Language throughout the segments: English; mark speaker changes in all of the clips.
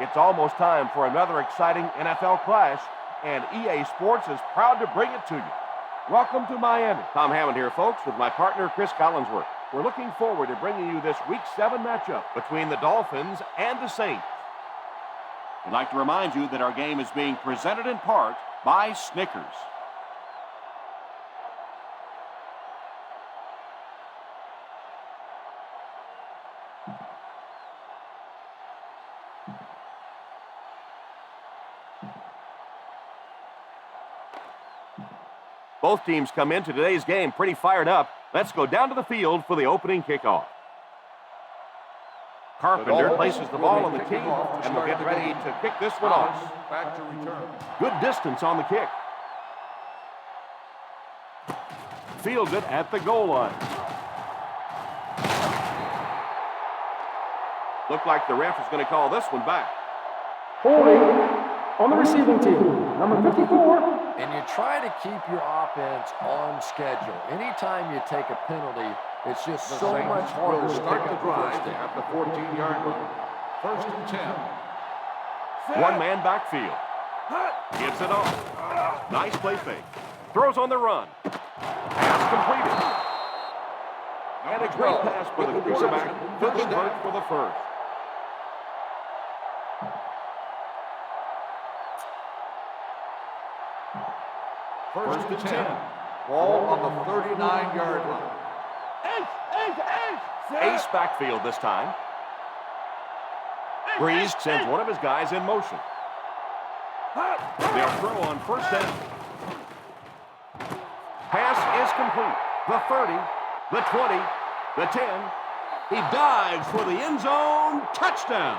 Speaker 1: It's almost time for another exciting NFL clash, and EA Sports is proud to bring it to you. Welcome to Miami. Tom Hammond here, folks, with my partner, Chris Collinsworth. We're looking forward to bringing you this Week 7 matchup between the Dolphins and the Saints. We'd like to remind you that our game is being presented in part by Snickers. Both teams come into today's game pretty fired up. Let's go down to the field for the opening kickoff. Carpenter places the ball on the tee, and we'll get ready to kick this one off.
Speaker 2: Back to return.
Speaker 1: Good distance on the kick. Fields it at the goal line. Looked like the ref is going to call this one back.
Speaker 3: Holding on the receiving team, number 54.
Speaker 4: And you try to keep your offense on schedule. Anytime you take a penalty, it's just so much harder to
Speaker 2: Start
Speaker 4: pick
Speaker 2: the
Speaker 4: up
Speaker 2: drive
Speaker 4: first down.
Speaker 2: at the 14-yard line. First and 10.
Speaker 1: One man backfield. Gives it off. Nice play fake. Throws on the run. Pass completed. And a great pass for the quarterback to convert for the first.
Speaker 2: First and 10. Ball on the 39-yard line.
Speaker 1: Ace backfield this time. Breeze sends one of his guys in motion. They'll throw on first down. Pass is complete. The 30, the 20, the 10. He dives for the end zone. Touchdown.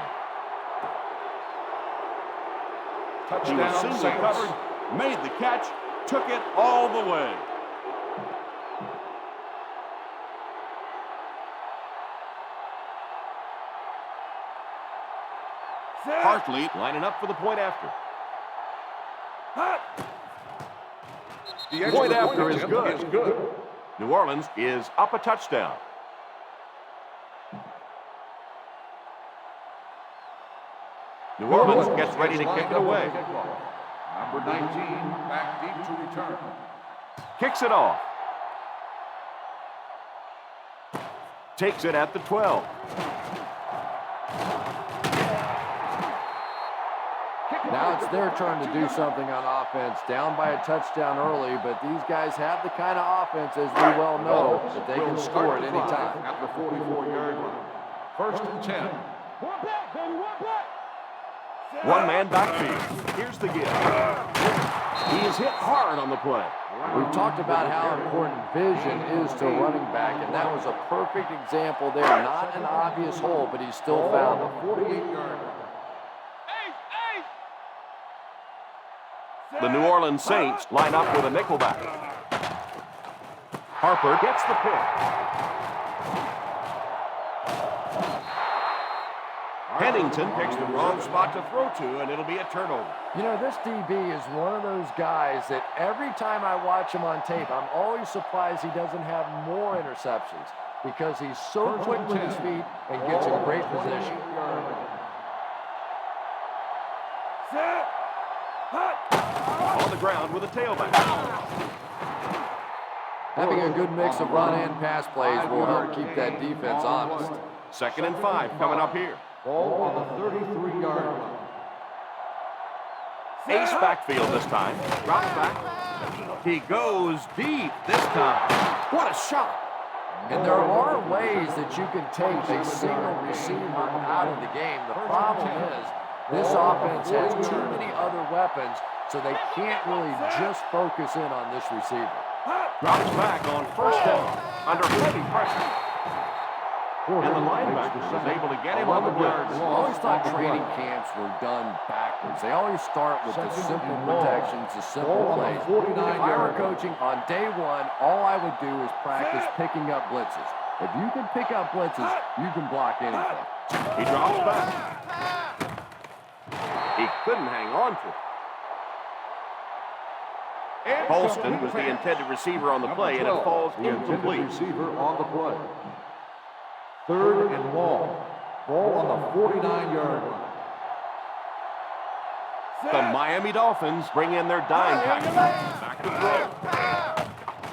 Speaker 1: He was
Speaker 2: Touchdown,
Speaker 1: single
Speaker 2: Saints.
Speaker 1: covered, made the catch, took it all the way. Hartley lining up for the point after.
Speaker 2: The
Speaker 1: Point
Speaker 2: extra
Speaker 1: after is
Speaker 2: attempt
Speaker 1: good. New Orleans is up a touchdown. New Orleans gets ready to kick it away.
Speaker 2: Number 19, back deep to return.
Speaker 1: Kicks it off. Takes it at the 12.
Speaker 4: Now it's their turn to do something on offense. Down by a touchdown early, but these guys have the kind of offense, as we well know, that they can score at any time.
Speaker 2: At the 44-yard line. First and 10.
Speaker 1: One man backfield. Here's the give. He is hit hard on the play.
Speaker 4: We've talked about how important vision is to running back, and that was a perfect example there. Not an obvious hole, but he still found it.
Speaker 2: 48-yard line.
Speaker 1: The New Orleans Saints line up with a nickelback. Harper gets the pick. Pennington picks the wrong spot to throw to, and it'll be a turnover.
Speaker 4: You know, this DB is one of those guys that every time I watch him on tape, I'm always surprised he doesn't have more interceptions because he's so quick with his feet and gets in great position.
Speaker 1: On the ground with a tailback.
Speaker 4: Having a good mix of run and pass plays will help keep that defense honest.
Speaker 1: 2nd and 5 coming up here.
Speaker 2: Ball on the 33-yard line.
Speaker 1: Ace backfield this time. Drops back. He goes deep this time. What a shot.
Speaker 4: And there are ways that you can take a single receiver out of the game. The problem is this offense has too many other weapons, so they can't really just focus in on this receiver.
Speaker 1: Drops back on first down under heavy pressure. And the linebacker was able to get him on the blitz.
Speaker 4: I always thought training camps were done backwards. They always start with the simple protections, the simple plays. If I were coaching on day one, all I would do is practice picking up blitzes. If you can pick up blitzes, you can block anything.
Speaker 1: He drops back. He couldn't hang on to it. Holston was the intended receiver on the play, and it falls incomplete.
Speaker 2: Receiver on the play. 3rd and long. Ball on the 49-yard line.
Speaker 1: The Miami Dolphins bring in their dime package. Back to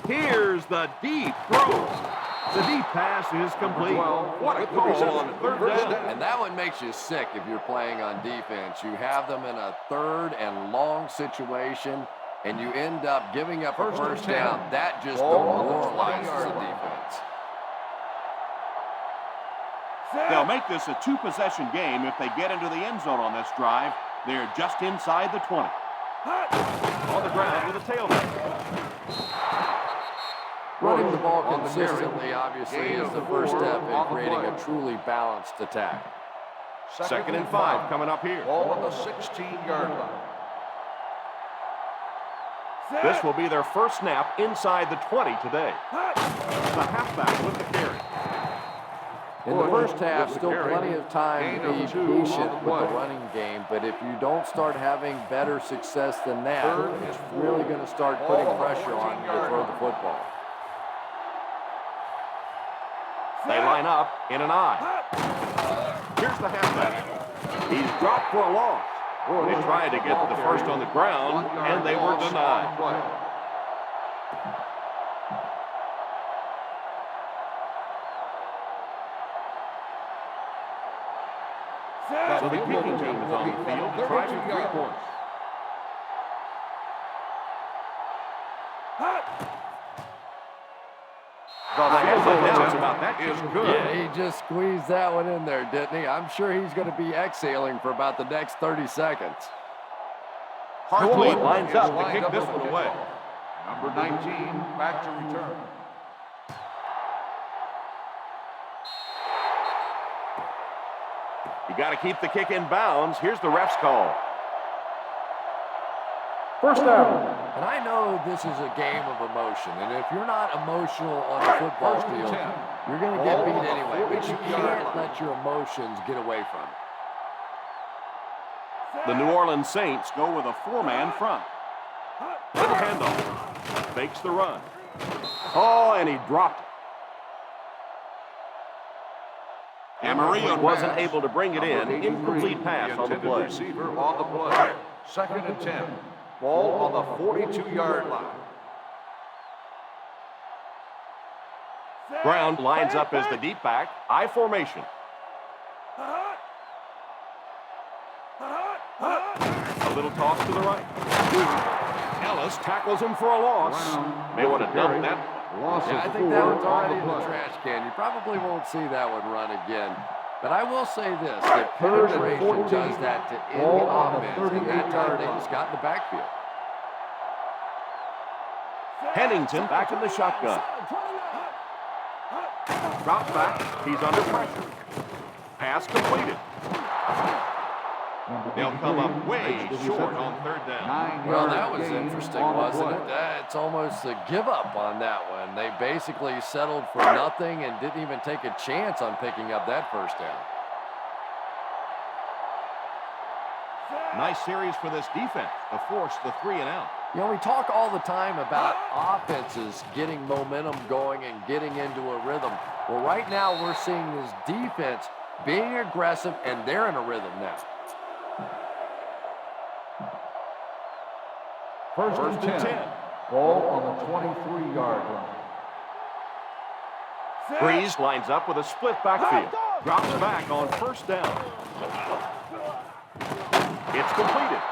Speaker 1: throw. Here's the deep throw. The deep pass is complete. What a call on third down.
Speaker 4: And that one makes you sick if you're playing on defense. You have them in a third and long situation, and you end up giving up a first down. That just demoralizes the defense.
Speaker 1: They'll make this a two-possession game if they get into the end zone on this drive. They're just inside the 20. On the ground with a tailback.
Speaker 4: Running the ball consistently, obviously, is the first step in creating a truly balanced attack.
Speaker 1: Second and 5 coming up here.
Speaker 2: Ball on the 16-yard line.
Speaker 1: This will be their first snap inside the 20 today. The halfback with the carry.
Speaker 4: In the first half, still plenty of time to be patient with the running game, but if you don't start having better success than that, it's really going to start putting pressure on you to throw the football.
Speaker 1: They line up in an I. Here's the halfback. He's dropped for a loss. They tried to get the first on the ground, and they were denied. So the kicking team is on the field to try for 3 points. About that is good.
Speaker 4: Yeah, he just squeezed that one in there, didn't he? I'm sure he's going to be exhaling for about the next 30 seconds.
Speaker 1: Hartley lines up to kick this one away.
Speaker 2: Number 19, back to return.
Speaker 1: You got to keep the kick in bounds. Here's the ref's call.
Speaker 3: First down.
Speaker 4: And I know this is a game of emotion, and if you're not emotional on the football field, you're going to get beat anyway, but you can't let your emotions get away from it.
Speaker 1: The New Orleans Saints go with a 4-man front. Little handoff. Fakes the run. Oh, and he dropped it. Amarillo wasn't able to bring it in. Incomplete pass on the play.
Speaker 2: Receiver on the play. Second and 10. Ball on the 42-yard line.
Speaker 1: Brown lines up as the deep back. I formation. A little toss to the right. Ellis tackles him for a loss. May want to dump that.
Speaker 4: Yeah, I think that one's already in the trash can. You probably won't see that one run again. But I will say this, that penetration does that to any offense, and that time they just got in the backfield.
Speaker 1: Pennington back in the shotgun. Drops back. He's under pressure. Pass completed. They'll come up way short on third down.
Speaker 4: Well, that was interesting, wasn't it? It's almost a give-up on that one. They basically settled for nothing and didn't even take a chance on picking up that first down.
Speaker 1: Nice series for this defense to force the 3-and-out.
Speaker 4: You know, we talk all the time about offenses getting momentum going and getting into a rhythm. Well, right now we're seeing this defense being aggressive, and they're in a rhythm now.
Speaker 2: First and 10. Ball on the 23-yard line.
Speaker 1: Breeze lines up with a split backfield. Drops back on first down. It's completed.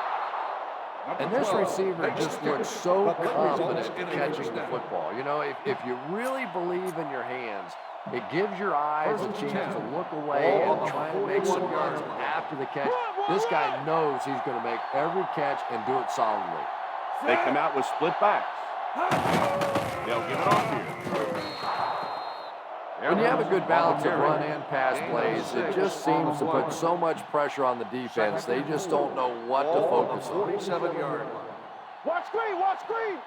Speaker 4: And this receiver just looks so confident catching the football. You know, if you really believe in your hands, it gives your eyes a chance to look away and try and make some yards after the catch. This guy knows he's going to make every catch and do it solidly.
Speaker 1: They come out with split backs. They'll give it off here.
Speaker 4: When you have a good balance of run and pass plays, it just seems to put so much pressure on the defense. They just don't know what to focus on.
Speaker 2: 47-yard line.
Speaker 3: Watch screen, watch screen.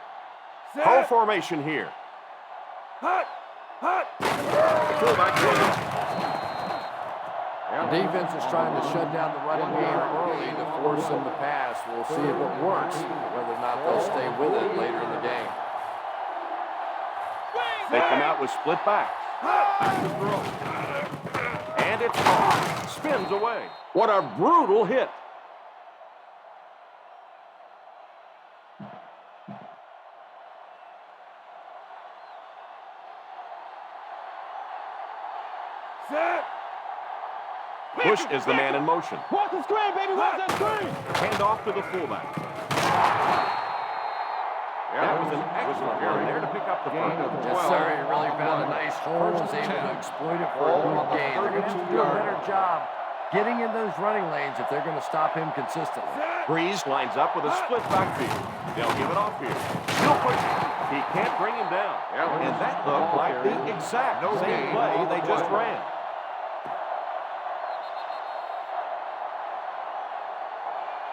Speaker 1: Whole formation here. The fullback
Speaker 4: The defense is trying to shut down the running game early to force them to pass. We'll see if it works, whether or not they'll stay with it later in the game.
Speaker 1: They come out with split backs. Back to throw. And it's caught. Spins away. What a brutal hit. Bush is the man in motion.
Speaker 3: Watch the screen, baby. Watch that screen.
Speaker 1: Hand off to the fullback. That was an excellent run there to pick up the first.
Speaker 4: Yes, sir. He really found a nice hole. Was able to exploit it for a good gain. They're going to have to do a better job getting in those running lanes if they're going to stop him consistently.
Speaker 1: Breeze lines up with a split backfield. They'll give it off here. Still pushing. He can't bring him down. And that looked like the exact same play they just ran.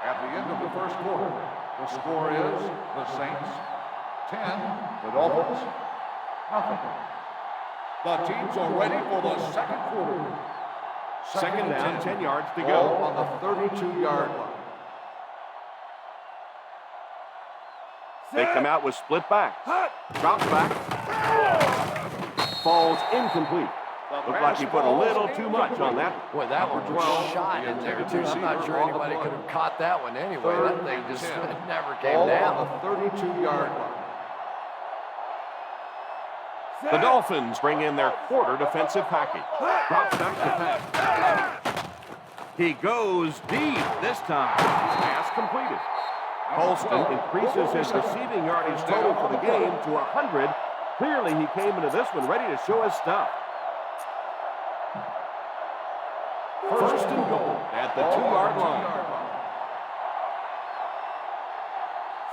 Speaker 2: At the end of the first quarter, the score is the Saints 10, the Dolphins nothing. The teams are ready for the second quarter.
Speaker 1: Second down, 10 yards to
Speaker 2: Ball
Speaker 1: go.
Speaker 2: on the 32-yard line.
Speaker 1: They come out with split backs. Drops back. Falls incomplete. Looked like he put a little too much on that.
Speaker 4: Boy, that one was shot in there, too. I'm not sure anybody could have caught that one anyway. That thing just never came
Speaker 2: Ball
Speaker 4: down.
Speaker 2: on the 32-yard line.
Speaker 1: The Dolphins bring in their quarter defensive package. Drops back to pass. He goes deep this time. Pass completed. Holston increases his receiving yardage total for the game to 100. Clearly, he came into this one ready to show his stuff. First and goal at the 2-yard line.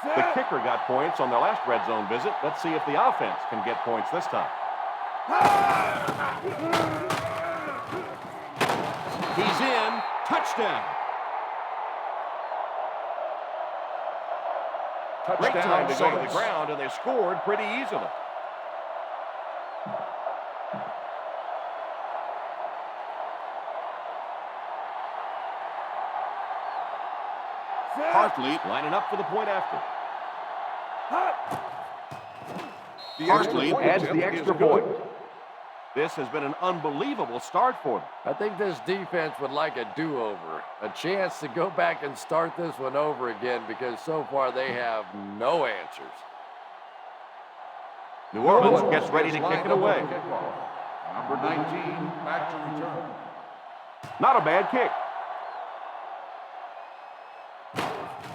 Speaker 1: The kicker got points on their last red zone visit. Let's see if the offense can get points this time. He's in. Touchdown. Great time to go to the ground, and they scored pretty easily. Hartley lining up for the point after. Hartley adds the extra point. This has been an unbelievable start for them.
Speaker 4: I think this defense would like a do-over, a chance to go back and start this one over again because so far they have no answers.
Speaker 1: New Orleans gets ready to kick it away.
Speaker 2: Number 19, back to return.
Speaker 1: Not a bad kick.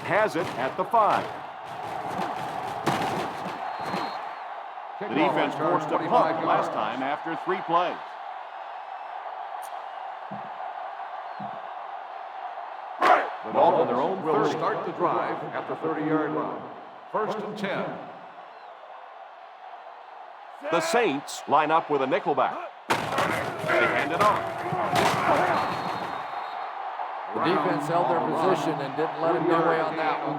Speaker 1: Has it at the 5. The defense forced a punt last time after 3 plays. The Dolphins on their own
Speaker 2: Will start the drive at the 30-yard line. First and 10.
Speaker 1: The Saints line up with a nickelback. They hand it off.
Speaker 4: The defense held their position and didn't let him get away on that one.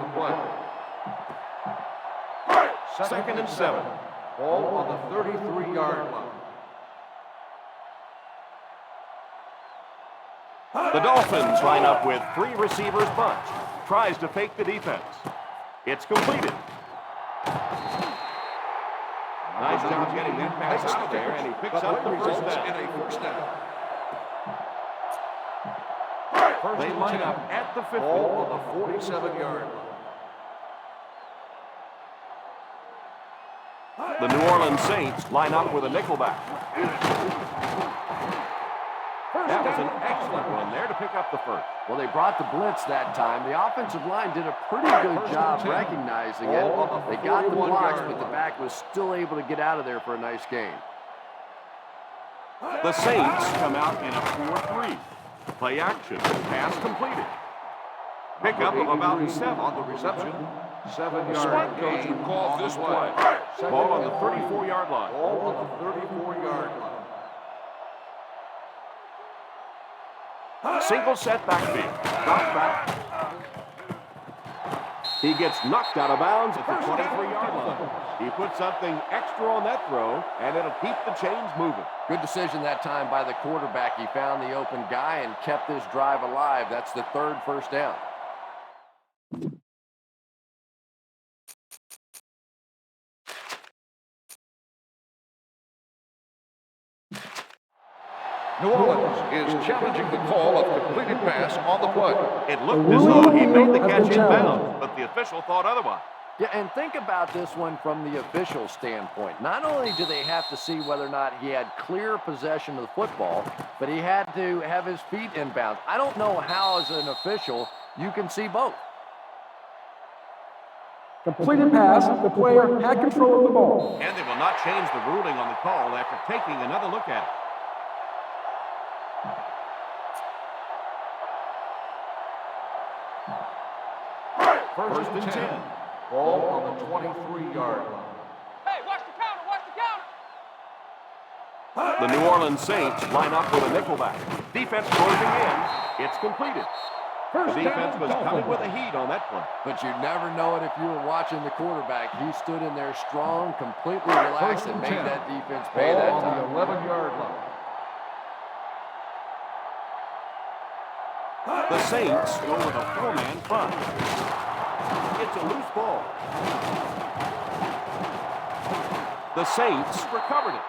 Speaker 1: Second and 7.
Speaker 2: Ball on the 33-yard line.
Speaker 1: The Dolphins line up with 3 receivers bunched. Tries to fake the defense. It's completed. Nice job getting that pass out of there, and he picks up the first down. They line up at the 50.
Speaker 2: Ball on the 47-yard line.
Speaker 1: The New Orleans Saints line up with a nickelback. That was an excellent one there to pick up the first.
Speaker 4: Well, they brought the blitz that time. The offensive line did a pretty good job recognizing it. They got the blocks, but the back was still able to get out of there for a nice gain.
Speaker 1: The Saints come out in a 4-3. Play action. Pass completed. Pickup of about 7
Speaker 2: on the reception. 7-yard
Speaker 1: SWAT coach
Speaker 2: gain
Speaker 1: would call
Speaker 2: on
Speaker 1: this
Speaker 2: the
Speaker 1: play. Ball on the 34-yard line.
Speaker 2: Ball on the 34-yard line.
Speaker 1: Single set backfield. Drop back. He gets knocked out of bounds at the 23-yard line. He put something extra on that throw, and it'll keep the chains moving.
Speaker 4: Good decision that time by the quarterback. He found the open guy and kept this drive alive. That's the 3rd first down.
Speaker 2: New Orleans is challenging the call of completed pass on the play.
Speaker 1: It looked as though he made the catch in bounds, but the official thought otherwise.
Speaker 4: Yeah, and think about this one from the official standpoint. Not only do they have to see whether or not he had clear possession of the football, but he had to have his feet inbounds. I don't know how, as an official, you can see both.
Speaker 3: Completed pass. The player had control of the ball.
Speaker 1: And they will not change the ruling on the call after taking another look at it.
Speaker 2: First and 10. Ball on the 23-yard line.
Speaker 5: Hey, watch the counter, watch the counter.
Speaker 1: The New Orleans Saints line up with a nickelback. Defense closing in. It's completed. The defense was coming with a heat on that play.
Speaker 4: But you never know it if you were watching the quarterback. He stood in there strong, completely relaxed, and made that defense pay that
Speaker 2: Ball
Speaker 4: time.
Speaker 2: on the 11-yard line.
Speaker 1: The Saints go with a four-man front. It's a loose ball. The Saints recovered it.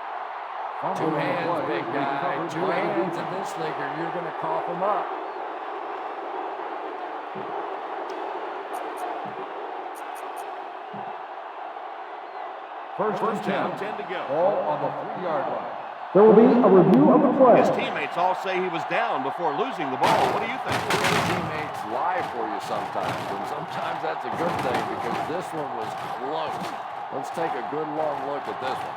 Speaker 4: Two hands, big guy. Two hands in this league, or you're going to cough him up.
Speaker 2: First and 10.
Speaker 1: 10 to go.
Speaker 2: Ball on the 3-yard line.
Speaker 3: There will be a review of the play.
Speaker 1: His teammates all say he was down before losing the ball. What do you think?
Speaker 4: Teammates lie for you sometimes, and sometimes that's a good thing because this one was close. Let's take a good long look at this one.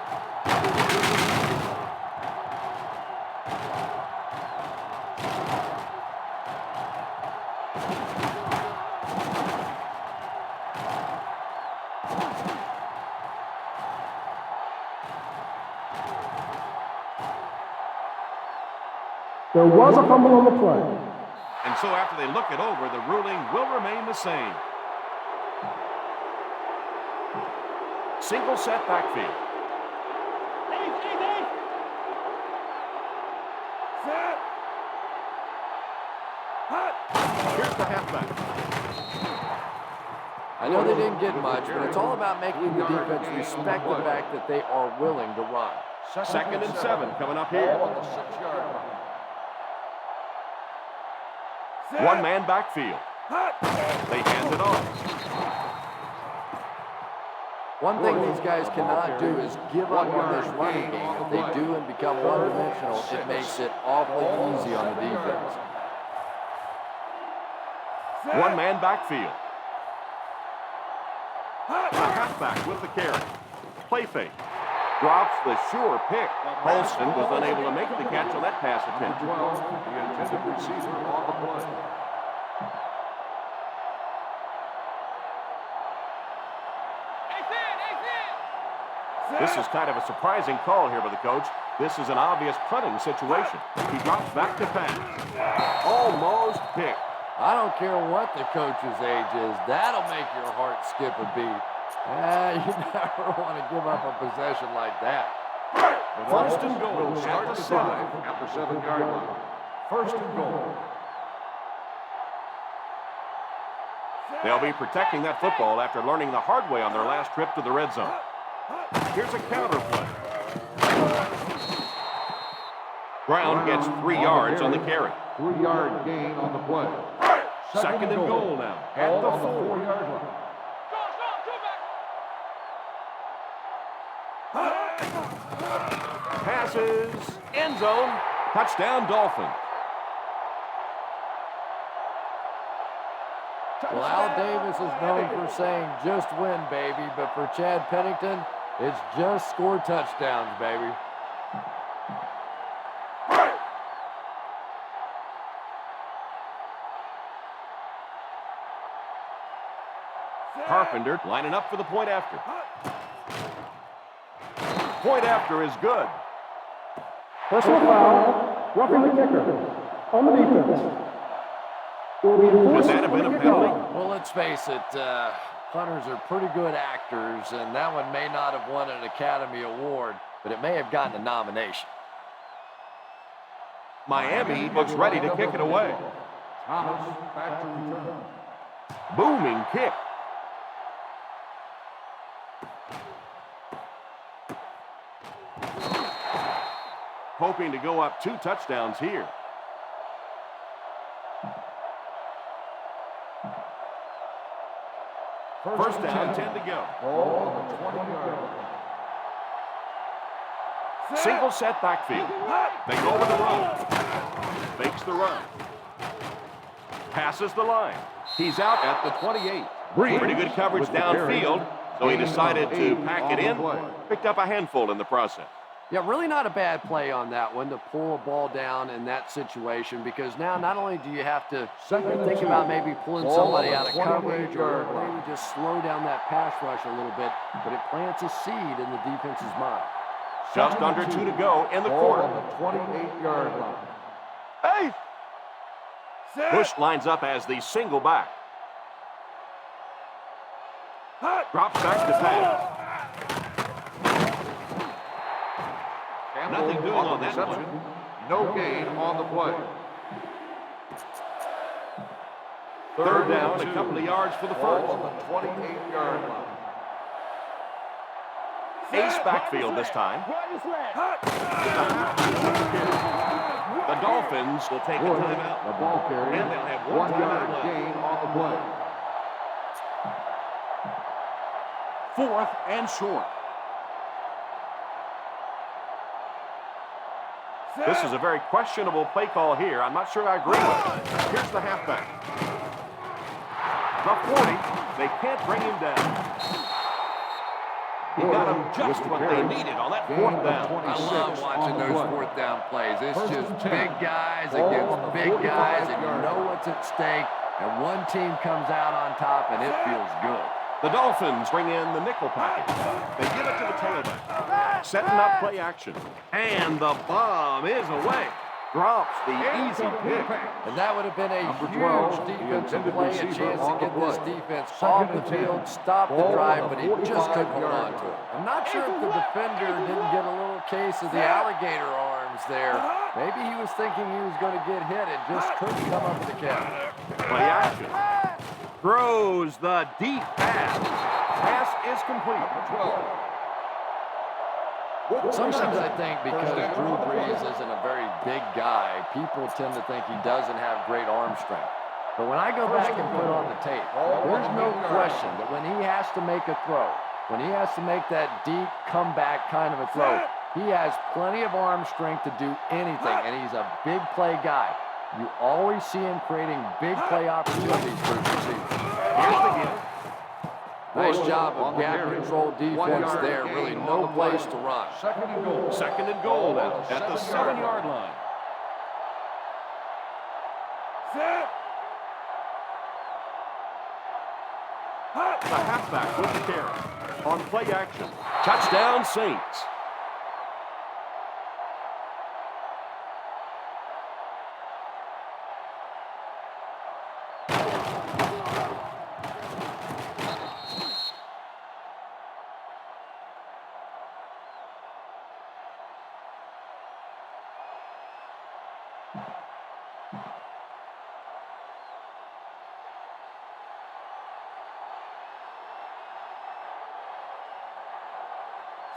Speaker 3: There was a fumble on the play.
Speaker 1: And so after they look it over, the ruling will remain the same. Single set backfield. Here's the halfback.
Speaker 4: I know they didn't get much, but it's all about making the defense respect the fact that they are willing to run.
Speaker 1: Second and 7 coming up here.
Speaker 2: Ball on the 6-yard line.
Speaker 1: One-man backfield. They hand it off.
Speaker 4: One thing these guys cannot do is give up on this running game. If they do and become one-dimensional, it makes it awfully easy on the defense.
Speaker 1: One-man backfield. The halfback with the carry. Play fake. Drops the sure pick. Holston was unable to make the catch on that pass attempt.
Speaker 2: 12, the intended receiver on the play.
Speaker 1: This is kind of a surprising call here by the coach. This is an obvious punting situation. He drops back to pass. Almost picked.
Speaker 4: I don't care what the coach's age is. That'll make your heart skip a beat. You never want to give up a possession like that.
Speaker 1: First and goal.
Speaker 2: Start the drive at the 7-yard line. First and goal.
Speaker 1: They'll be protecting that football after learning the hard way on their last trip to the red zone. Here's a counter play. Brown gets 3 yards on the carry.
Speaker 2: 3-yard gain on the play.
Speaker 1: Second and goal now at
Speaker 2: Ball
Speaker 1: the
Speaker 2: on the
Speaker 1: 4.
Speaker 2: 4-yard line.
Speaker 1: Passes. End zone. Touchdown, Dolphins.
Speaker 4: Well, Al Davis is known for saying just win, baby, but for Chad Pennington, it's just score touchdowns, baby.
Speaker 1: Carpenter lining up for the point after. Point after is good.
Speaker 3: Personal foul. Roughing the kicker. On the defense.
Speaker 1: Would that have been a penalty?
Speaker 4: Well, let's face it, punters are pretty good actors, and that one may not have won an Academy Award, but it may have gotten a nomination.
Speaker 1: Miami looks ready to kick it away.
Speaker 2: Thomas back to return.
Speaker 1: Booming kick. Hoping to go up 2 touchdowns here. First down, 10 to go.
Speaker 2: Ball on the 20-yard line.
Speaker 1: Single set backfield. They go with the run. Fakes the run. Passes the line. He's out at the 28. Pretty good coverage downfield, so he decided to pack it in. Picked up a handful in the process.
Speaker 4: Yeah, really not a bad play on that one to pull a ball down in that situation, because now not only do you have to think about maybe pulling somebody out of coverage or maybe just slow down that pass rush a little bit, but it plants a seed in the defense's mind.
Speaker 1: Just under 2 to go in the quarter.
Speaker 2: On the 28-yard line.
Speaker 1: Hey! Bush lines up as the single back. Drops back to pass. Nothing doing on that one.
Speaker 2: No gain on the play.
Speaker 1: Third down, a couple of yards for the first.
Speaker 2: On the 28-yard line.
Speaker 1: Ace backfield this time. The Dolphins will take a timeout.
Speaker 2: The ball carrier.
Speaker 1: And they'll have
Speaker 2: 1
Speaker 1: 1
Speaker 2: yard
Speaker 1: timeout left.
Speaker 2: gain on the play.
Speaker 1: Fourth and short. This is a very questionable play call here. I'm not sure I agree with it. Here's the halfback. The 40. They can't bring him down. He got them just what they needed on that fourth down.
Speaker 4: I love watching those fourth down plays. It's just big guys against big guys, and you know what's at stake, and one team comes out on top, and it feels good.
Speaker 1: The Dolphins bring in the nickel package. They give it to the tailback. Setting up play action. And the bomb is away. Drops the easy pick.
Speaker 4: And that would have been a huge defensive play, a chance to get this defense off the field, stop the drive, but he just couldn't hold on to it. I'm not sure if the defender didn't get a little case of the alligator arms there. Maybe he was thinking he was going to get hit and just couldn't come up with the catch.
Speaker 1: Play action. Throws the deep pass. Pass is complete.
Speaker 2: 12.
Speaker 4: Sometimes I think because Drew Brees isn't a very big guy, people tend to think he doesn't have great arm strength. But when I go back and put on the tape, there's no question that when he has to make a throw, when he has to make that deep comeback kind of a throw, he has plenty of arm strength to do anything, and he's a big play guy. You always see him creating big play opportunities for his receivers.
Speaker 1: Here's the give.
Speaker 4: Nice job of gap control defense there. Really no place to run.
Speaker 2: Second and goal.
Speaker 1: Second and goal at the 7-yard line. The halfback with the carry. On play action. Touchdown, Saints.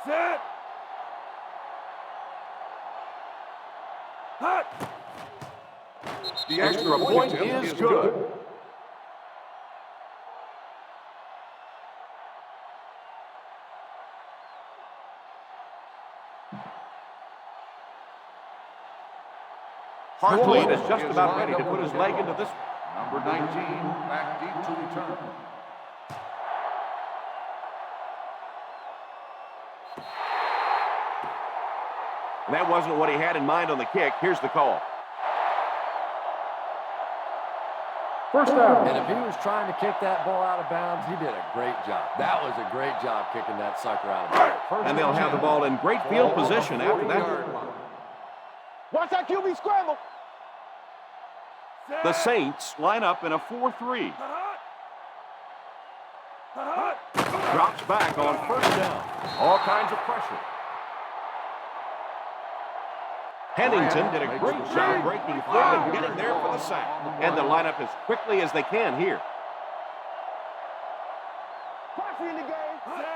Speaker 3: Set. Hut.
Speaker 1: The extra point is good. Hartlead is just about ready to put his leg into this.
Speaker 2: Number 19, back deep to return.
Speaker 1: And that wasn't what he had in mind on the kick. Here's the call.
Speaker 3: First down.
Speaker 4: And if he was trying to kick that ball out of bounds, he did a great job. That was a great job kicking that sucker out of bounds.
Speaker 1: And they'll have the ball in great field position after that.
Speaker 5: Watch that QB scramble.
Speaker 1: The Saints line up in a 4-3. Drops back on first down. All kinds of pressure. Pennington did a great job breaking through and getting there for the sack. And they'll line up as quickly as they can here.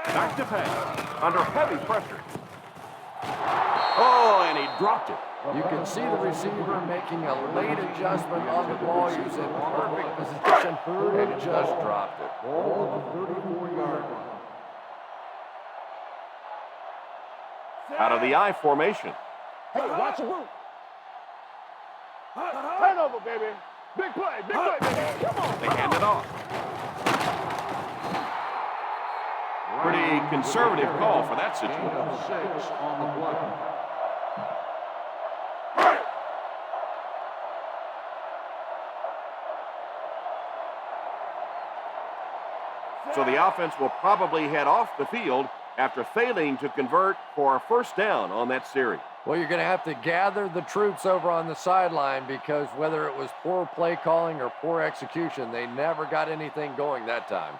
Speaker 1: Back to pass. Under heavy pressure. Oh, and he dropped it.
Speaker 4: You can see the receiver making a late adjustment on the ball. He was in perfect position and just dropped it.
Speaker 2: Ball on the 34-yard line.
Speaker 1: Out of the I formation.
Speaker 5: Hey, watch your group. Turnover, baby. Big play, baby. Come on.
Speaker 1: They hand it off. Pretty conservative call for that
Speaker 2: Gain
Speaker 1: situation.
Speaker 2: of 6 on the play.
Speaker 1: So the offense will probably head off the field after failing to convert for a first down on that series.
Speaker 4: Well, you're going to have to gather the troops over on the sideline because whether it was poor play calling or poor execution, they never got anything going that time.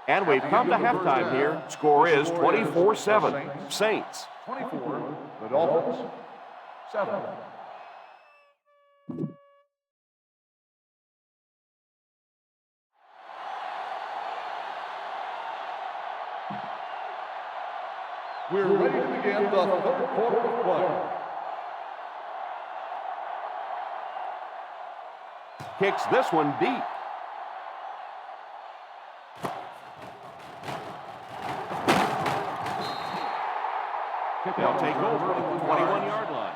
Speaker 1: And we've come to halftime here. Score is 24-7. Saints.
Speaker 2: 24, the Dolphins, 7. We're ready to begin the third quarter of play.
Speaker 1: Kicks this one deep. They'll take over at the 21-yard line.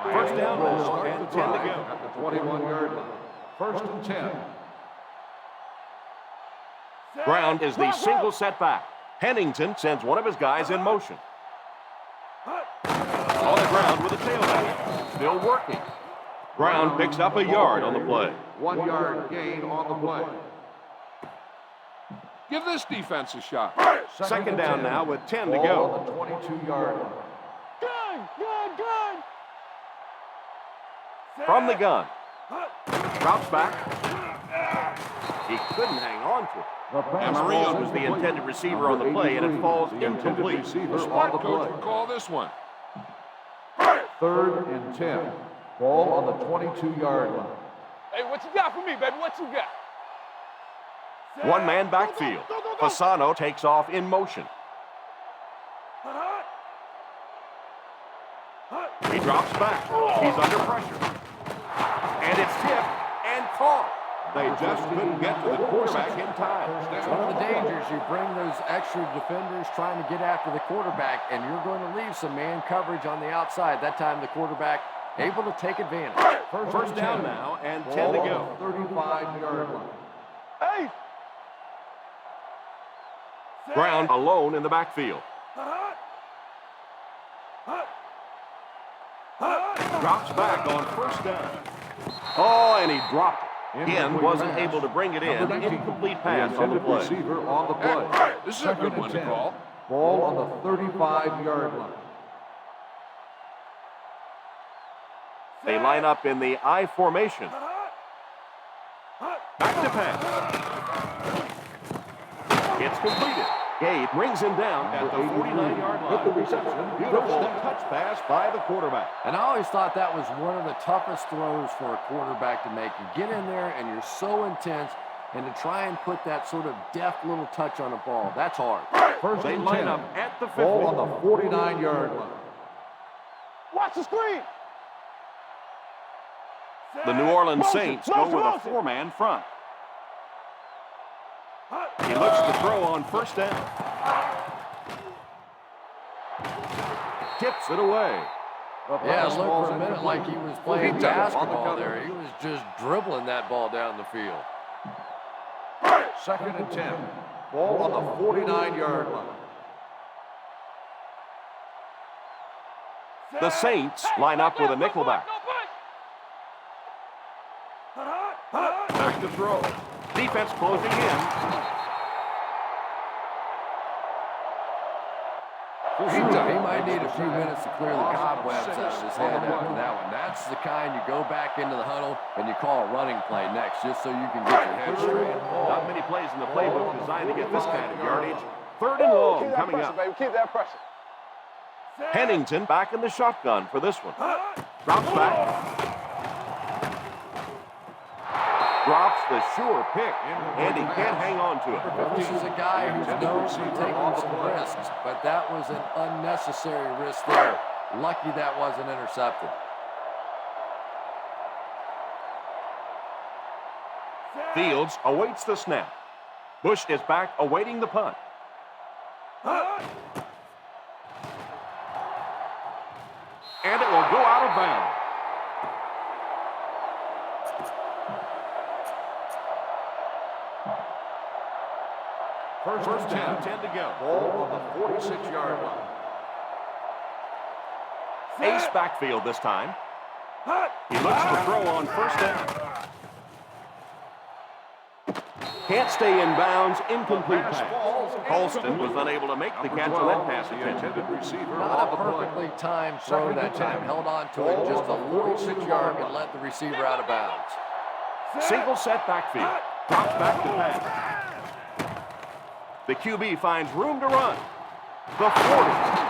Speaker 1: First down now and 10 to go.
Speaker 2: At the 21-yard line. First and 10.
Speaker 1: Ground is the single setback. Pennington sends one of his guys in motion. On the ground with a tailback. Still working. Brown picks up a yard on the play.
Speaker 2: 1 yard gain on the play.
Speaker 6: Give this defense a shot.
Speaker 1: Second down now with 10 to
Speaker 2: Ball
Speaker 1: go.
Speaker 2: on the 22-yard line.
Speaker 5: Gun.
Speaker 1: From the gun. Drops back. He couldn't hang on to it. Amarillo was the intended receiver on the play, and it falls incomplete.
Speaker 6: Smart coach would call this one.
Speaker 2: Third and 10. Ball on the 22-yard line.
Speaker 5: Hey, what you got for me, baby? What you got?
Speaker 1: One-man backfield. Fasano takes off in motion. He drops back. He's under pressure. And it's tipped and caught. They just couldn't get to the quarterback in time.
Speaker 4: It's one of the dangers. You bring those extra defenders trying to get after the quarterback, and you're going to leave some man coverage on the outside. That time the quarterback able to take advantage.
Speaker 1: First down now and 10 to go.
Speaker 2: 35-yard line.
Speaker 5: Hey.
Speaker 1: Brown alone in the backfield. Drops back on first down. Oh, and he dropped it. Again, wasn't able to bring it in. Incomplete pass on the play.
Speaker 2: Receiver on the play.
Speaker 6: This is a good one to call.
Speaker 2: Ball on the 35-yard line.
Speaker 1: They line up in the I formation. Back to pass. It's completed. Gade brings him down at the 49-yard line. With the reception, beautiful touch pass by the quarterback.
Speaker 4: And I always thought that was one of the toughest throws for a quarterback to make. You get in there and you're so intense, and to try and put that sort of deft little touch on a ball, that's hard.
Speaker 2: First
Speaker 1: They
Speaker 2: and
Speaker 1: line
Speaker 2: 10.
Speaker 1: up at the 50.
Speaker 2: Ball on the 49-yard line.
Speaker 5: Watch the screen.
Speaker 1: The New Orleans Saints go with a
Speaker 5: motion.
Speaker 1: four-man front. He looks to throw on first down. Tips it away.
Speaker 4: Yeah, it looked for a minute like he was playing
Speaker 2: He took it on the
Speaker 4: basketball
Speaker 2: cover.
Speaker 4: there. He was just dribbling that ball down the field.
Speaker 2: Second and 10. Ball on the 49-yard line.
Speaker 1: The Saints line up with a nickelback. Back to throw. Defense closing in.
Speaker 4: He might need a few minutes to clear the cobwebs out of his head after that one. That's the kind you go back into the huddle and you call a running play next just so you can get your head straight.
Speaker 1: Not many plays in the playbook designed to get this kind of yardage. Third and long coming up.
Speaker 5: Baby. Keep that pressure.
Speaker 1: Pennington back in the shotgun for this one. Drops back. Drops the sure pick, and he can't hang on to it.
Speaker 4: This is a guy who's known for taking some risks, but that was an unnecessary risk there. Lucky that wasn't intercepted.
Speaker 1: Fields awaits the snap. Bush is back awaiting the punt. And it will go out of bounds.
Speaker 2: First down,
Speaker 1: 10 to go.
Speaker 2: ball on the 46-yard line.
Speaker 1: Ace backfield this time. He looks to throw on first down. Can't stay in bounds. Incomplete pass. Colston was unable to make the catch on that pass attempt.
Speaker 4: Not a perfectly timed throw that time. Held on to it just a little too long and let the receiver out of bounds.
Speaker 1: Single set backfield. Drops back to pass. The QB finds room to run. The 40.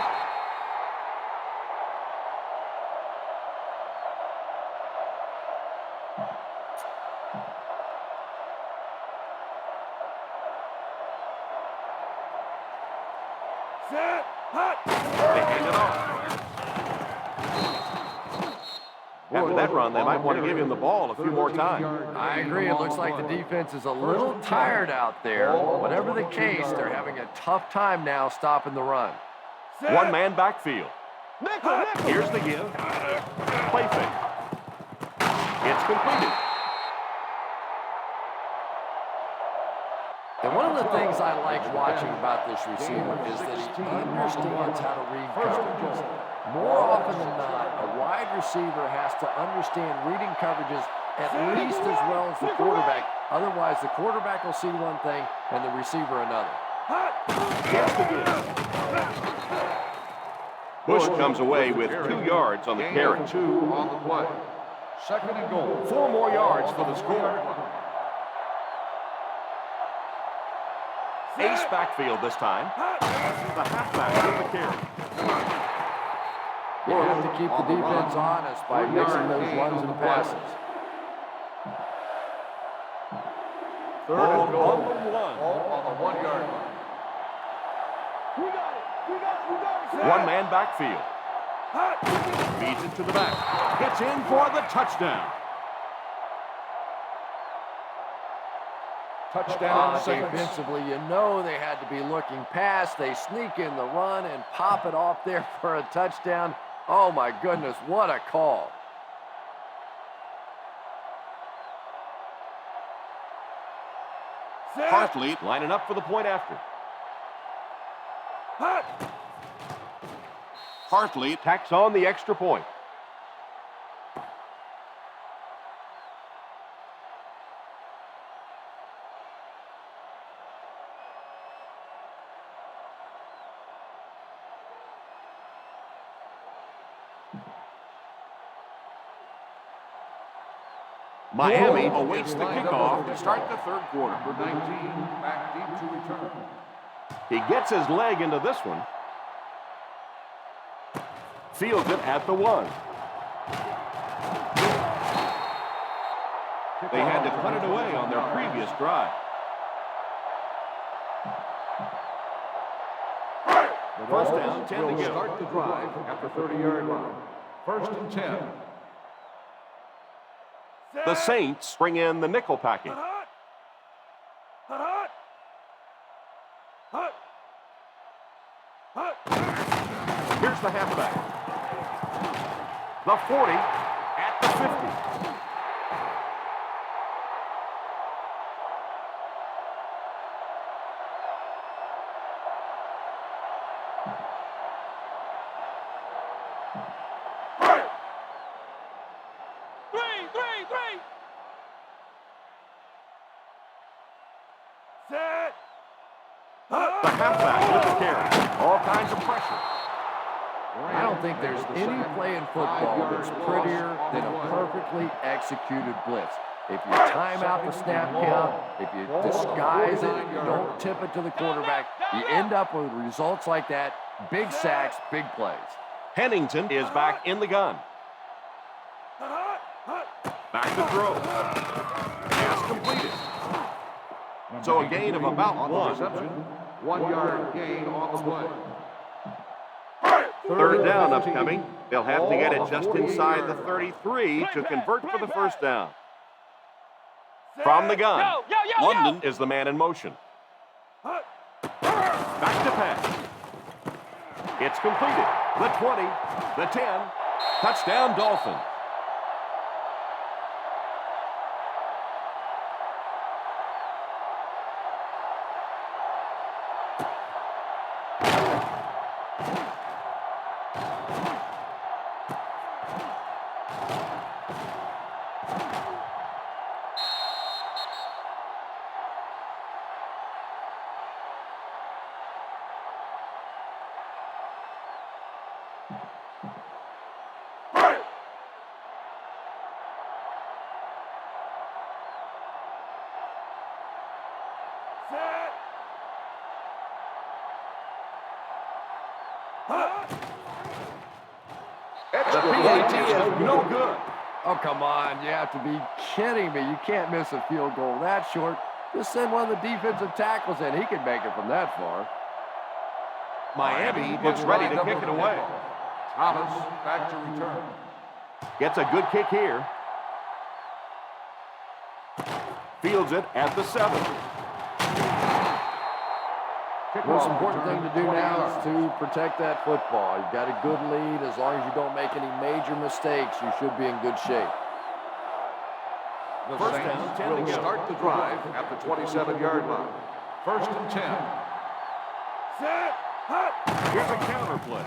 Speaker 1: They hand it off. After that run, they might want to give him the ball a few more times.
Speaker 4: I agree. It looks like the defense is a little tired out there. Whatever the case, they're having a tough time now stopping the run.
Speaker 1: One-man backfield. Here's the give. Play fake. It's completed.
Speaker 4: And one of the things I like watching about this receiver is that he understands how to read coverages. More often than not, a wide receiver has to understand reading coverages at least as well as the quarterback. Otherwise, the quarterback will see one thing and the receiver another.
Speaker 1: Gets the give. Bush comes away with 2 yards on the carry.
Speaker 2: 2 on the play. Second and goal.
Speaker 1: 4 more yards for the score. Ace backfield this time. The halfback with the carry.
Speaker 4: You have to keep the defense honest by mixing those runs and passes.
Speaker 2: Third and goal. Ball on the 1-yard line.
Speaker 1: One-man backfield. Feeds it to the back. Gets in for the touchdown.
Speaker 2: Touchdown, Saints.
Speaker 4: Defensively, you know they had to be looking past. They sneak in the run and pop it off there for a touchdown. Oh, my goodness, what a call.
Speaker 1: Hartley lining up for the point after. Hartley tacks on the extra point. Miami awaits the kickoff to start the third quarter.
Speaker 2: Number 19, back deep to return.
Speaker 1: He gets his leg into this one. Fields it at the 1. They had to put it away on their previous drive. First down, 10 to go.
Speaker 2: Start the drive at the 30-yard line. First and 10.
Speaker 1: The Saints bring in the nickel package. Here's the halfback. The 40 at the 50. The halfback with the carry. All kinds of pressure.
Speaker 4: I don't think there's any play in football that's prettier than a perfectly executed blitz. If you time out the snap count, if you disguise it, you don't tip it to the quarterback, you end up with results like that. Big sacks, big plays.
Speaker 1: Pennington is back in the gun. to throw. Pass completed. So a gain of about
Speaker 2: on the
Speaker 1: 1.
Speaker 2: reception. 1 yard gain on the play.
Speaker 1: Third down upcoming. They'll have to get it just inside the 33 to convert for the first down. From the gun, London is the man in motion. Back to pass. It's completed. The 20, the 10. Touchdown, Dolphins. The PAT is no good.
Speaker 4: Oh, come on. You have to be kidding me. You can't miss a field goal that short. Just send one of the defensive tackles in. He can make it from that far.
Speaker 1: Miami looks ready to kick it away.
Speaker 2: Thomas back to return.
Speaker 1: Gets a good kick here. Fields it at the 7.
Speaker 4: Most important thing to do now is to protect that football. You've got a good lead. As long as you don't make any major mistakes, you should be in good shape.
Speaker 2: The
Speaker 1: First
Speaker 2: Saints
Speaker 1: down, 10 to
Speaker 2: will
Speaker 1: go.
Speaker 2: start the drive at the 27-yard line. First and 10.
Speaker 1: Here's a counter play.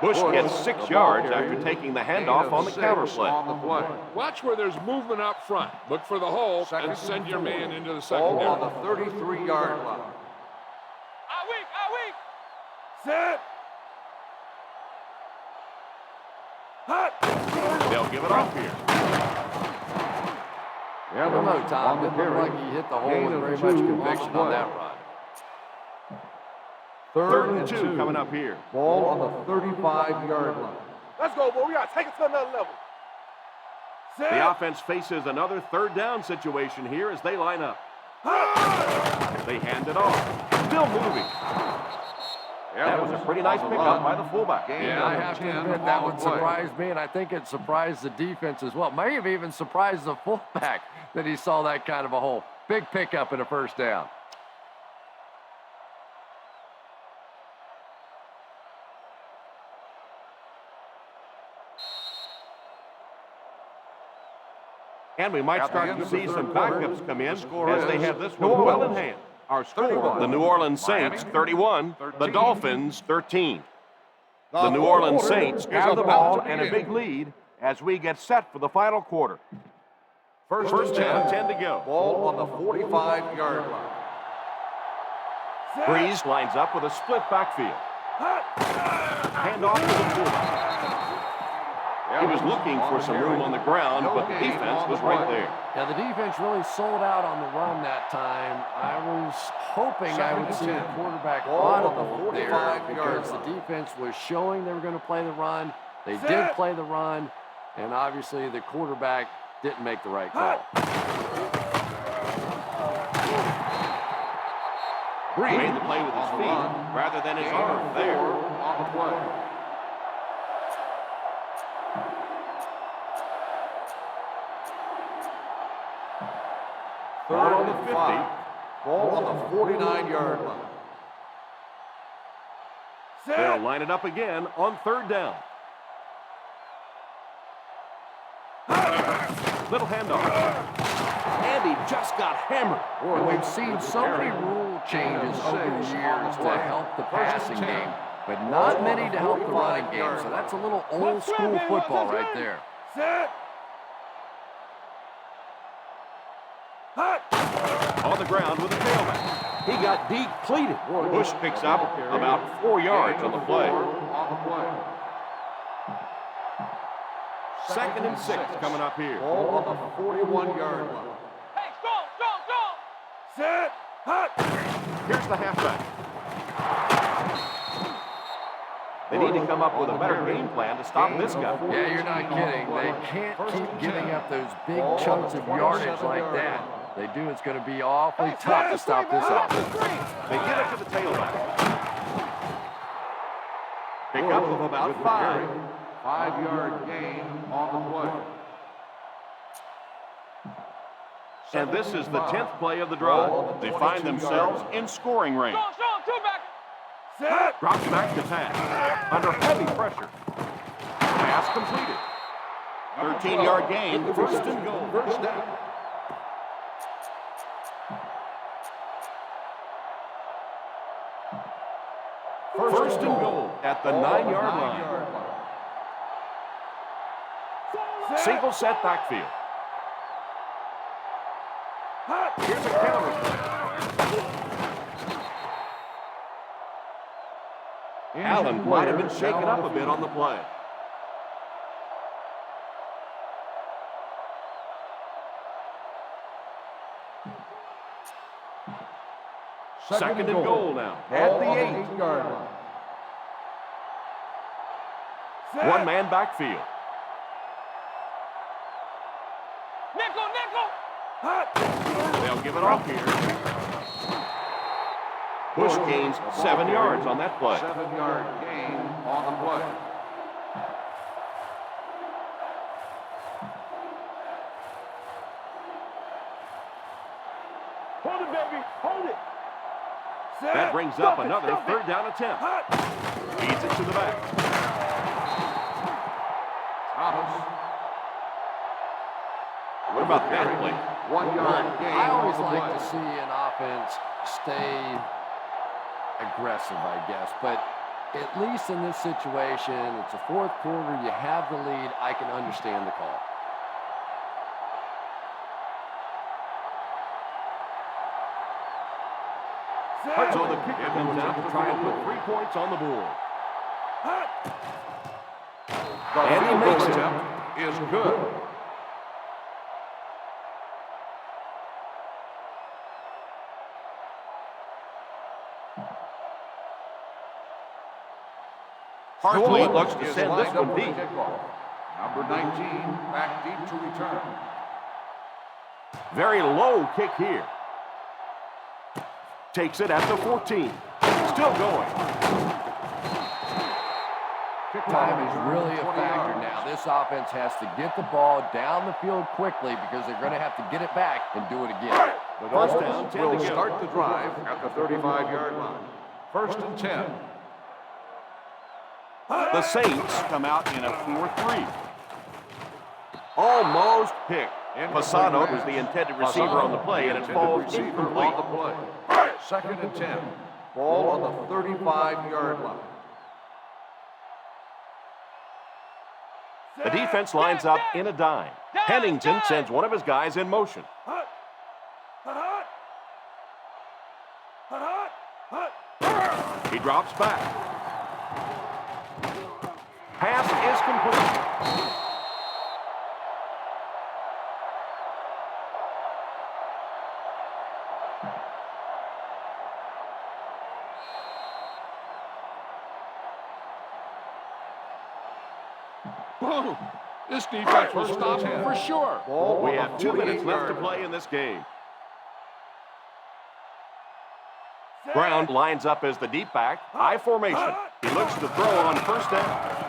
Speaker 1: Bush gets 6 yards after taking the handoff on the counter play.
Speaker 2: On the play.
Speaker 6: Watch where there's movement up front. Look for the hole and send your man into the
Speaker 2: Ball on
Speaker 6: secondary.
Speaker 2: the 33-yard line.
Speaker 1: They'll give it off here.
Speaker 4: I don't know, Tom. Didn't look like he hit the hole
Speaker 2: Gain
Speaker 4: with
Speaker 2: of
Speaker 4: very
Speaker 2: 2
Speaker 4: much
Speaker 2: on the
Speaker 4: conviction
Speaker 2: play.
Speaker 4: on that run.
Speaker 1: Third and 2 coming up here.
Speaker 2: Ball on the 35-yard line.
Speaker 5: Let's go, boy. We got to take it to another level.
Speaker 1: The offense faces another third down situation here as they line up. They hand it off. Still moving. That was a pretty nice pickup by the fullback.
Speaker 4: Yeah, I have to admit that one surprised me, and I think it surprised the defense as well. May have even surprised the fullback that he saw that kind of a hole. Big pickup and a first down.
Speaker 1: And we might
Speaker 2: At the
Speaker 1: start
Speaker 2: end
Speaker 1: to
Speaker 2: of the
Speaker 1: see
Speaker 2: third
Speaker 1: some
Speaker 2: quarter,
Speaker 1: backups come in
Speaker 2: the score
Speaker 1: as they
Speaker 2: is
Speaker 1: have this
Speaker 2: New
Speaker 1: one well in
Speaker 2: Orleans
Speaker 1: hand. Our score,
Speaker 2: 31.
Speaker 1: the New Orleans Saints
Speaker 2: Miami
Speaker 1: 31, the
Speaker 2: 13.
Speaker 1: Dolphins 13. The New Orleans Saints have the ball and a big lead as we get set for the final quarter. First down, 10 to go.
Speaker 2: Ball on the 45-yard line.
Speaker 1: Breeze lines up with a split backfield. Hand off to the fullback. He was looking for some room on the ground, but the defense was right there.
Speaker 4: Yeah, the defense really sold out on the run that time. I was hoping I would see the quarterback audible there because the defense was showing they were going to play the run. They did play the run, and obviously the quarterback didn't make the right call.
Speaker 1: Breeze made the play with his feet rather than his arm there.
Speaker 2: On the play.
Speaker 1: Third on the 50.
Speaker 2: Ball on the 49-yard line.
Speaker 1: They'll line it up again on third down. Little handoff. And he just got hammered.
Speaker 4: Boy, we've seen so many rule changes over the years to help the passing game, but not many to help the running game. So that's a little old school football right there.
Speaker 1: On the ground with a tailback. He got depleted. Bush picks up about 4 yards on the play. Second and 6 coming up here.
Speaker 2: Ball on the 41-yard line.
Speaker 5: Hey, go. Set.
Speaker 1: Here's the halfback. They need to come up with a better game plan to stop this guy.
Speaker 4: Yeah, you're not kidding. They can't keep giving up those big chunks of yardage like that. They do, it's going to be awfully tough to stop this offense.
Speaker 1: They get it to the tailback. Pick up of about 5.
Speaker 2: 5-yard gain on the play.
Speaker 1: And this is the 10th play of the drive. They find themselves in scoring range. Drops back to pass. Under heavy pressure. Pass completed. 13-yard gain. First and goal.
Speaker 2: First down.
Speaker 1: First and goal at the 9-yard line. Single set backfield. Here's a counter play. Allen might have been shaken up a bit on the play. Second and goal now at the 8-yard line. One-man backfield. They'll give it off here. Bush gains 7 yards on that play.
Speaker 2: 7-yard gain on the play.
Speaker 5: Hold it, baby. Hold it.
Speaker 1: That brings up another third down attempt. Feeds it to the back.
Speaker 2: Thomas.
Speaker 1: What about that play?
Speaker 2: 1-yard gain
Speaker 4: I always
Speaker 2: on the
Speaker 4: like
Speaker 2: play.
Speaker 4: to see an offense stay aggressive, I guess. But at least in this situation, it's a fourth quarter, you have the lead, I can understand the call.
Speaker 1: So the kicker comes out to try and put 3 points on the board. And he makes it.
Speaker 2: Is good.
Speaker 1: Hartley looks to send this one deep.
Speaker 2: Number 19 back deep to return.
Speaker 1: Very low kick here. Takes it at the 14. Still going.
Speaker 4: Time is really a factor now. This offense has to get the ball down the field quickly because they're going to have to get it back and do it again.
Speaker 2: The
Speaker 1: First
Speaker 2: Dolphins
Speaker 1: down, 10
Speaker 2: will
Speaker 1: to go.
Speaker 2: start the drive at the 35-yard line. First and 10.
Speaker 1: The Saints come out in a 4-3. Almost picked. Passano was the intended receiver on the play, and it falls incomplete.
Speaker 2: On the play. Second and 10. Ball on the 35-yard line.
Speaker 1: The defense lines up in a dime. Pennington sends one of his guys in motion. He drops back. Pass is complete.
Speaker 6: Boom. This defense will stop him for sure.
Speaker 1: We have 2 minutes left to play in this game. Brown lines up as the deep back. High formation. He looks to throw on first down.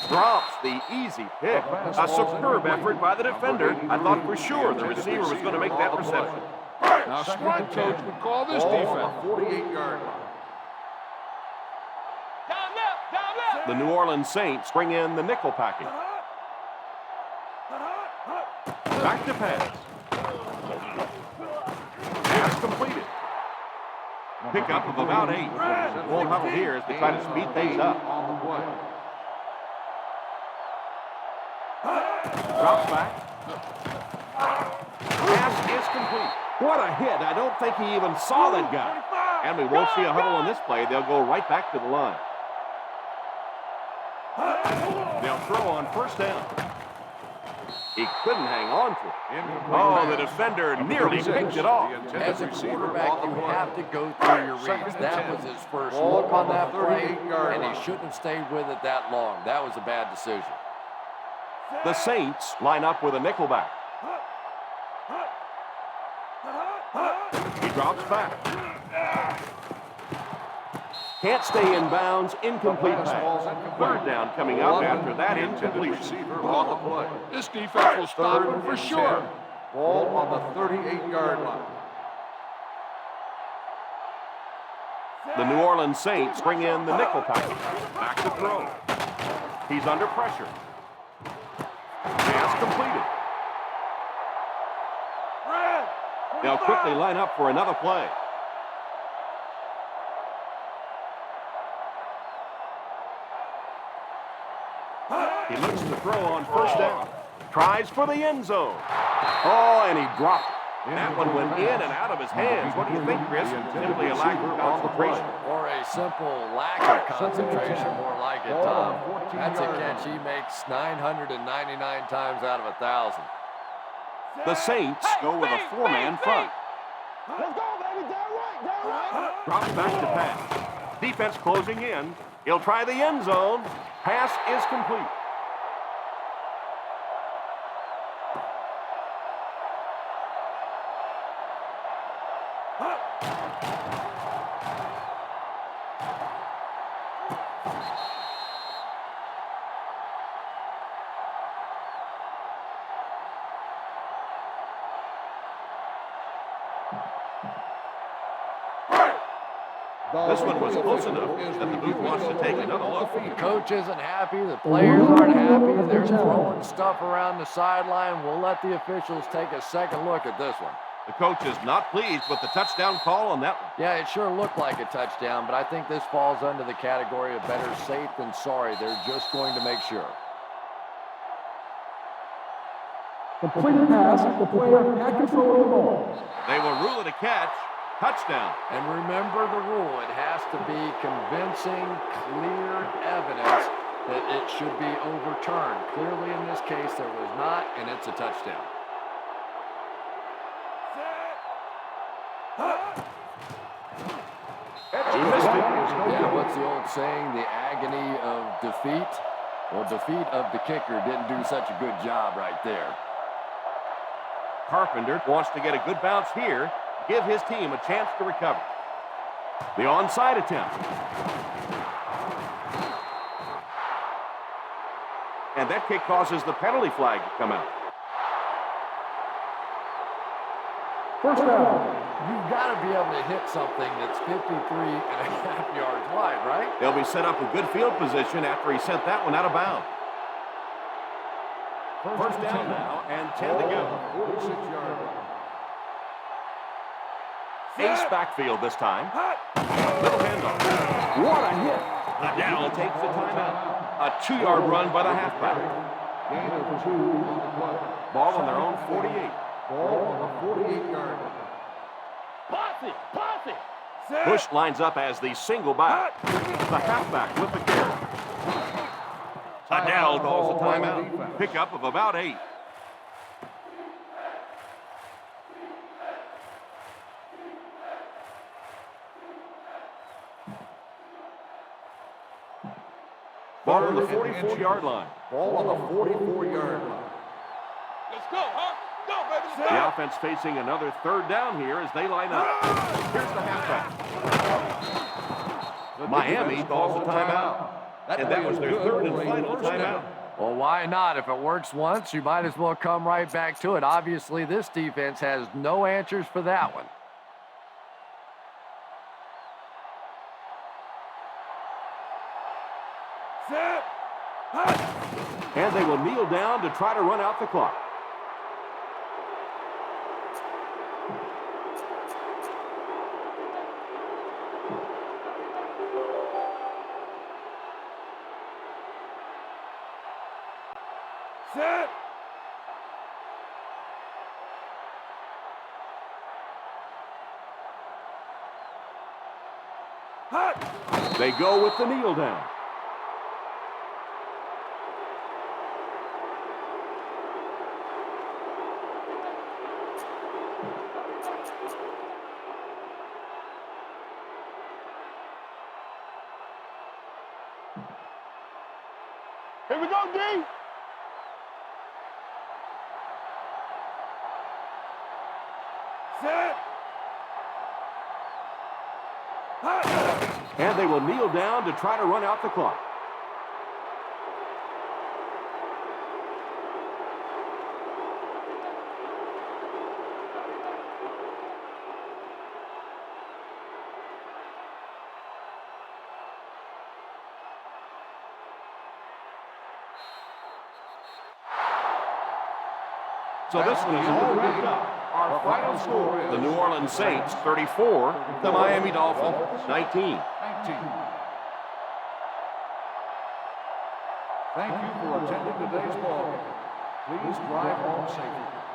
Speaker 1: Drops the easy pick. A superb effort by the defender. I thought for sure the receiver was going to make that reception.
Speaker 6: Now, squad coach would call this defense.
Speaker 2: 48-yard line.
Speaker 1: The New Orleans Saints bring in the nickel package. Back to pass. Pass completed. Pickup of about 8. Full huddle here as they try to speed things up.
Speaker 2: On the play.
Speaker 1: Drops back. Pass is complete. What a hit. I don't think he even saw that guy. And we won't see a huddle on this play. They'll go right back to the line. They'll throw on first down. He couldn't hang on to it.
Speaker 2: Incomplete
Speaker 1: Oh,
Speaker 2: pass.
Speaker 1: the defender
Speaker 2: Number
Speaker 1: nearly
Speaker 2: 36,
Speaker 1: picked it off.
Speaker 2: the intended
Speaker 4: As a
Speaker 2: receiver
Speaker 4: quarterback,
Speaker 2: on the
Speaker 4: you
Speaker 2: play.
Speaker 4: have to go through your
Speaker 2: Second
Speaker 4: reads.
Speaker 2: and
Speaker 4: That
Speaker 2: 10.
Speaker 4: was his first
Speaker 2: Ball
Speaker 4: look on
Speaker 2: on the
Speaker 4: that play,
Speaker 2: 38-yard
Speaker 4: and he
Speaker 2: line.
Speaker 4: shouldn't have stayed with it that long. That was a bad decision.
Speaker 1: The Saints line up with a nickelback. He drops back. Can't stay in bounds. Incomplete pass. Third down coming up after that incompletion.
Speaker 2: Receiver on the play.
Speaker 6: This defense will stop him for sure.
Speaker 2: Ball on the 38-yard line.
Speaker 1: The New Orleans Saints bring in the nickel package. Back to throw. He's under pressure. Pass completed. They'll quickly line up for another play. He looks to throw on first down. Tries for the end zone. Oh, and he dropped it. That one went in and out of his hands. What do you think, Chris? Simply a lack of concentration.
Speaker 4: Or a simple lack of concentration, more like it, Tom. That's a catch he makes 999 times out of 1,000.
Speaker 1: The Saints go with a four-man front.
Speaker 5: Let's go, baby. Down right.
Speaker 1: Drops back to pass. Defense closing in. He'll try the end zone. Pass is complete. This one was close enough that the booth wants to take another look.
Speaker 4: The coach isn't happy. The players aren't happy. They're throwing stuff around the sideline. We'll let the officials take a second look at this one.
Speaker 1: The coach is not pleased with the touchdown call on that one.
Speaker 4: Yeah, it sure looked like a touchdown, but I think this falls under the category of better safe than sorry. They're just going to make sure.
Speaker 3: Completed pass. The player had control of the ball.
Speaker 1: They will rule it a catch. Touchdown.
Speaker 4: And remember the rule. It has to be convincing, clear evidence that it should be overturned. Clearly in this case there was not, and it's a touchdown.
Speaker 1: He missed it.
Speaker 4: Yeah, what's the old saying? The agony of defeat? Well, defeat of the kicker didn't do such a good job right there.
Speaker 1: Carpenter wants to get a good bounce here, give his team a chance to recover. The onside attempt. And that kick causes the penalty flag to come out.
Speaker 3: First down.
Speaker 4: You've got to be able to hit something that's 53.5 yards wide, right?
Speaker 1: They'll be set up in good field position after he sent that one out of bounds. First down now and 10 to go.
Speaker 2: 46-yard line.
Speaker 1: Ace backfield this time. Little handoff.
Speaker 3: What a hit.
Speaker 1: Now takes the timeout. A 2-yard run by the halfback.
Speaker 2: Gain of 2 on the play.
Speaker 1: Ball on their own 48.
Speaker 2: Ball on the 48-yard line.
Speaker 5: Posse.
Speaker 1: Bush lines up as the single back. The halfback with the carry. Adele calls the timeout. Pickup of about 8. Ball on the 44-yard line.
Speaker 2: Ball on the 44-yard line.
Speaker 5: Let's go, huh? Go, baby. Let's
Speaker 1: The offense facing another third down here as they line up. Here's the halfback. Miami calls the timeout. And that was their third and final timeout.
Speaker 4: Well, why not? If it works once, you might as well come right back to it. Obviously, this defense has no answers for that one.
Speaker 1: And they will kneel down to try to run out the clock.
Speaker 5: Set.
Speaker 1: They go with the kneel down.
Speaker 5: Here we go, D.
Speaker 1: Set. And they will kneel down to try to run out the clock. So this one is all wrapped up. Our final score is the New Orleans Saints 34, the Miami Dolphins 19.
Speaker 2: Thank you for attending today's ball game. Please drive home safely.